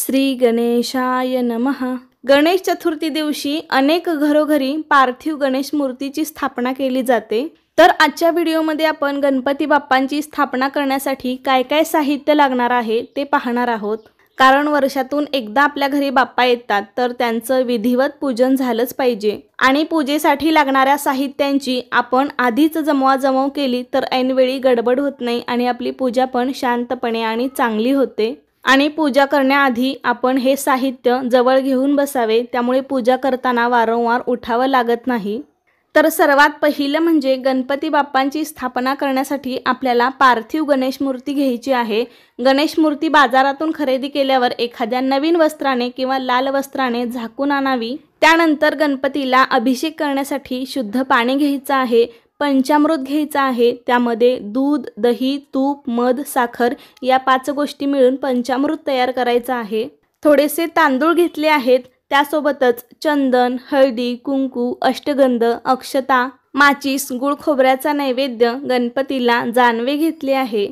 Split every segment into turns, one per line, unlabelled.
श्री गणेशाय नमः। गणेश चतुर्थी दिवशी अनेक घरोघरी पार्थिव गणेश मूर्तीची स्थापना केली जाते। तर आजच्या व्हिडिओमध्ये आपण गणपती बाप्पांची स्थापना करण्यासाठी काय काय साहित्य लागणार आहे ते पाहणार आहोत। कारण वर्षातून एकदा आपल्या घरी बाप्पा येतात तर त्यांचं विधिवत पूजन झालंच पाहिजे आणि पूजेसाठी लागणाऱ्या साहित्यांची आपण आधीच जमवाजमव केली तर ऐनवेळी गडबड होत नाही आणि आपली पूजा पण शांतपणे आणि चांगली होते। आणि पूजा करण्याआधी आपण हे साहित्य जवळ घेऊन बसावे, त्यामुळे पूजा करताना वारंवार उठावं लागत नाही। तर सर्वात पहिलं म्हणजे गणपती बाप्पांची स्थापना करण्यासाठी आपल्याला पार्थिव गणेश मूर्ती घ्यायची आहे। गणेश मूर्ती बाजारातून खरेदी केल्यावर एखाद्या नवीन वस्त्राने किंवा लाल वस्त्राने झाकून आणावी। त्यानंतर गणपतीला अभिषेक करण्यासाठी शुद्ध पाणी घ्यायचं आहे, पंचामृत घ्यायचं आहे। त्यामध्ये दूध, दही, तूप, मध, साखर या 5 गोष्टी मिळून पंचामृत तयार करायचं आहे। थोडेसे तांदूळ घेतले आहेत, त्यासोबतच चंदन, हळदी, कुंकू, अष्टगंध, अक्षता, माचीस, गुळ खोबऱ्याचा नैवेद्य, गणपतीला जानवे घेतले आहे।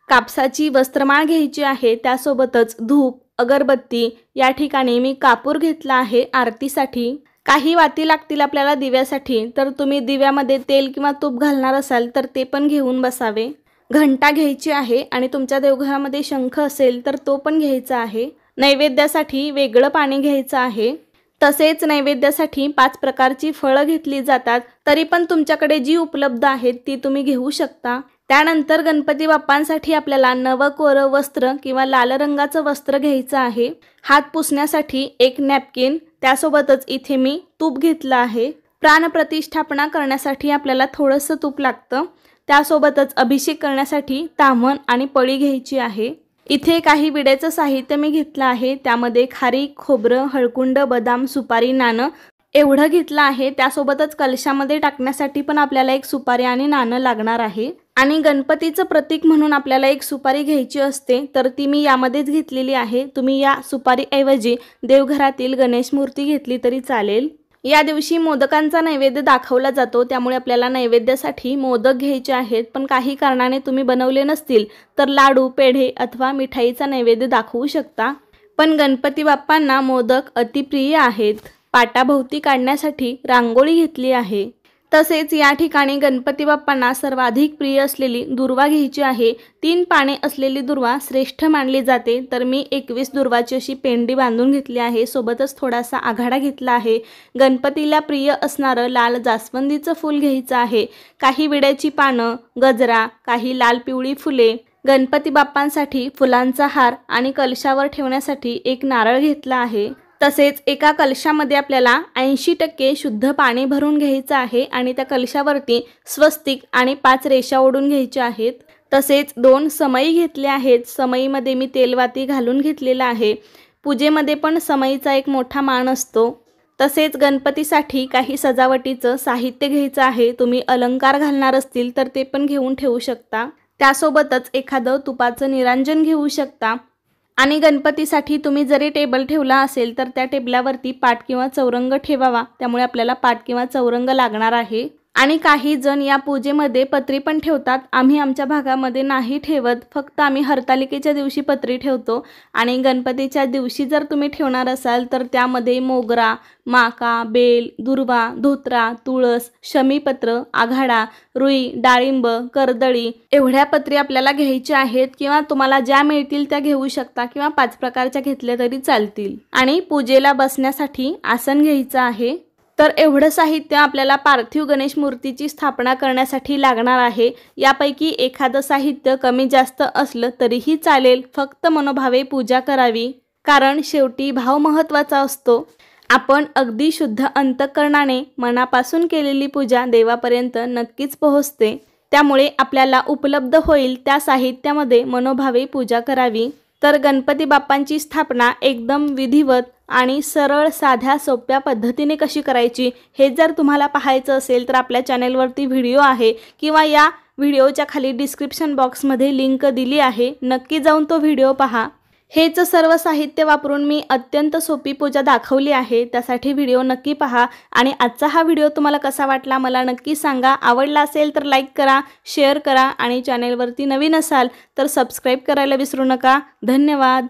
कापसाची वस्त्रमाळ घ्यायची आहे, त्यासोबतच धूप, अगरबत्ती, या ठिकाणी मी कापूर घेतला आहे आरतीसाठी। काही वाती लागतील आपल्याला दिव्यासाठी, तर तुम्ही दिव्यामध्ये तेल किंवा तूप घालणार असाल तर ते पण घेऊन बसावे। घंटा घ्यायची आहे आणि तुमच्या देवघरामध्ये शंख असेल तर तो पण घ्यायचा आहे। नैवेद्यासाठी वेगळं पाणी घ्यायचं आहे। तसेच नैवेद्यासाठी 5 प्रकारची फळं घेतली जातात, तरी पण तुमच्याकडे जी उपलब्ध आहेत ती तुम्ही घेऊ शकता। त्यानंतर गणपती बाप्पांसाठी आपल्याला नवकोरं वस्त्र किंवा लाल रंगाचं वस्त्र घ्यायचं आहे। हात पुसण्यासाठी एक नॅपकिन, त्यासोबतच इथे मी तूप घेतलं आहे। प्राणप्रतिष्ठापना करण्यासाठी आपल्याला थोडंसं तूप लागतं। त्यासोबतच अभिषेक करण्यासाठी ताम्हण आणि पळी घ्यायची आहे। इथे काही विड्याचं साहित्य मी घेतलं आहे, त्यामध्ये खारीक, खोबरं, हळकुंड, बदाम, सुपारी, नाणं एवढं घेतलं आहे। त्यासोबतच कलशामध्ये टाकण्यासाठी पण आपल्याला एक सुपारी आणि नाणं लागणार आहे। आणि गणपतीचं प्रतीक म्हणून आपल्याला एक सुपारी घ्यायची असते, तर ती मी यामध्येच घेतलेली आहे। तुम्ही या सुपारीऐवजी देवघरातील गणेश मूर्ती घेतली तरी चालेल। या दिवशी मोदकांचा नैवेद्य दाखवला जातो, त्यामुळे आपल्याला नैवेद्यासाठी मोदक घ्यायचे आहेत। पण काही कारणाने तुम्ही बनवले नसतील तर लाडू, पेढे अथवा मिठाईचा नैवेद्य दाखवू शकता। पण गणपती बाप्पांना मोदक अतिप्रिय आहेत। पाटाभोवती काढण्यासाठी रांगोळी घेतली आहे। तसेच या ठिकाणी गणपती बाप्पांना सर्वाधिक प्रिय असलेली दुर्वा घ्यायची आहे। 3 पाने असलेली दुर्वा श्रेष्ठ मानली जाते, तर मी 21 दुर्वाची अशी पेंडी बांधून घेतली आहे। सोबतच थोडासा आघाडा घेतला आहे। गणपतीला प्रिय असणारं लाल जास्वंदीचं फूल घ्यायचं आहे। काही विड्याची पानं, गजरा, काही लाल पिवळी फुले, गणपती बाप्पांसाठी फुलांचा हार आणि कलशावर ठेवण्यासाठी एक नारळ घेतला आहे। तसेच एका कलशामध्ये आपल्याला 80% शुद्ध पाणी भरून घ्यायचं आहे आणि त्या कलशावरती स्वस्तिक आणि 5 रेषा ओढून घ्यायच्या आहेत। तसेच 2 समई घेतले आहेत। समईमध्ये मी तेलवाती घालून घेतलेला आहे। पूजेमध्ये पण समईचा एक मोठा मान असतो। तसेच गणपतीसाठी काही सजावटीचं साहित्य घ्यायचं आहे। तुम्ही अलंकार घालणार असतील तर ते पण घेऊन ठेवू शकता। त्यासोबतच एखादं तुपाचं निरांजन घेऊ शकता। आणि गणपतीसाठी तुम्ही जरी टेबल ठेवला असेल तर त्या टेबलावरती पाट किंवा चौरंग ठेवावा, त्यामुळे आपल्याला पाट किंवा चौरंग लागणार आहे। आणि काही जण या पूजेमध्ये पत्री पण ठेवतात। आम्ही आमच्या भागामध्ये नाही ठेवत, फक्त आम्ही हरतालिकेच्या दिवशी पत्री ठेवतो। आणि गणपतीच्या दिवशी जर तुम्ही ठेवणार असाल तर त्यामध्ये मोगरा, माका, बेल, दुर्वा, धोत्रा, तुळस, शमीपत्र, आघाडा, रुई, डाळिंब, कर्दळी एवढ्या पत्री आपल्याला घ्यायच्या आहेत, किंवा तुम्हाला ज्या मिळतील त्या घेऊ शकता किंवा 5 प्रकारच्या घेतल्या तरी चालतील। आणि पूजेला बसण्यासाठी आसन घ्यायचं आहे। तर एवढं साहित्य आपल्याला पार्थिव गणेश मूर्तीची स्थापना करण्यासाठी लागणार आहे। यापैकी एखादं साहित्य कमी जास्त असलं तरीही चालेल, फक्त मनोभावे पूजा करावी, कारण शेवटी भाव महत्त्वाचा असतो। आपण अगदी शुद्ध अंतःकरणाने मनापासून केलेली पूजा देवापर्यंत नक्कीच पोहोचते। त्यामुळे आपल्याला उपलब्ध होईल त्या साहित्यामध्ये मनोभावे पूजा करावी। तर गणपती बाप्पांची स्थापना एकदम विधिवत आणि सरळ, साध्या, सोप्या पद्धतीने कशी करायची हे जर तुम्हाला पाहायचं असेल तर आपल्या चॅनेलवरती व्हिडिओ आहे, किंवा या व्हिडिओच्या खाली डिस्क्रिप्शन बॉक्समध्ये लिंक दिली आहे, नक्की जाऊन तो व्हिडिओ पहा। हेच सर्व साहित्य वापरून मी अत्यंत सोपी पूजा दाखवली आहे, त्यासाठी व्हिडिओ नक्की पहा। आणि आजचा हा व्हिडिओ तुम्हाला कसा वाटला मला नक्की सांगा। आवडला असेल तर लाईक करा, शेअर करा आणि चॅनेलवरती नवीन असाल तर सबस्क्राईब करायला विसरू नका। धन्यवाद।